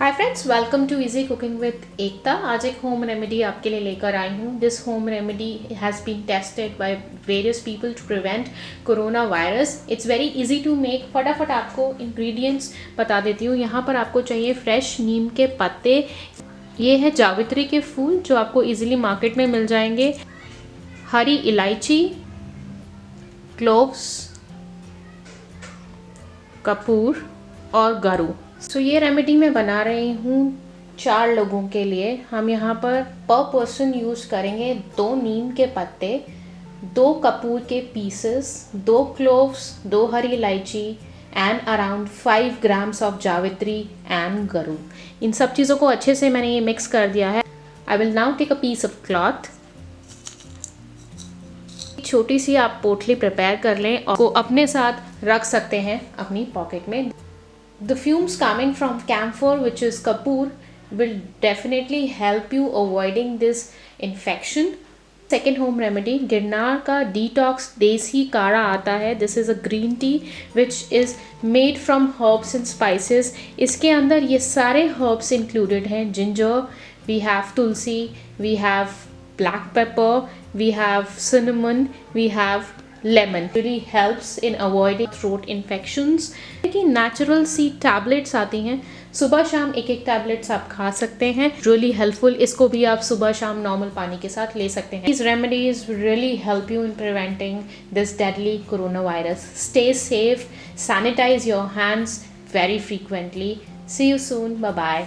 Hi friends, welcome to easy cooking with Ekta. आज एक home remedy आपके लिए लेकर आई हूँ। This home remedy has been tested by various people to prevent corona virus. It's very easy to make. फटाफट आपको इंग्रेडिएंट्स बता देती हूँ। यहाँ पर आपको चाहिए फ्रेश नीम के पत्ते, ये है जावित्री के फूल जो आपको इजीली मार्केट में मिल जाएंगे, हरी इलायची, क्लोव्स, कपूर और गरू। सो ये रेमेडी मैं बना रही हूँ 4 लोगों के लिए। हम यहाँ पर पर्सन यूज़ करेंगे 2 नीम के पत्ते, 2 कपूर के पीसेस, 2 क्लोव्स, 2 हरी इलायची एंड अराउंड 5 ग्राम्स ऑफ जावित्री एंड गरू। इन सब चीज़ों को अच्छे से मैंने ये मिक्स कर दिया है। I will now take a piece of cloth. छोटी सी आप पोटली प्रिपेयर कर लें और को अपने साथ रख सकते हैं अपनी पॉकेट में। The fumes coming from camphor, which is kapoor, will definitely help you avoiding this infection. Second home remedy, Girnar का detox देसी काढ़ा आता है। This is a green tea which is made from herbs and spices. इसके अंदर ये सारे herbs included हैं। Ginger, we have tulsi, we have black pepper, we have cinnamon, we have lemon. Really helps in avoiding throat infections. देखिए natural सी tablets आती हैं, सुबह शाम एक एक टैबलेट्स आप खा सकते हैं। Really helpful. इसको भी आप सुबह शाम नॉर्मल पानी के साथ ले सकते हैं। These remedies really help you in preventing this deadly coronavirus. Stay safe, sanitize your hands very frequently. See you soon. Bye bye.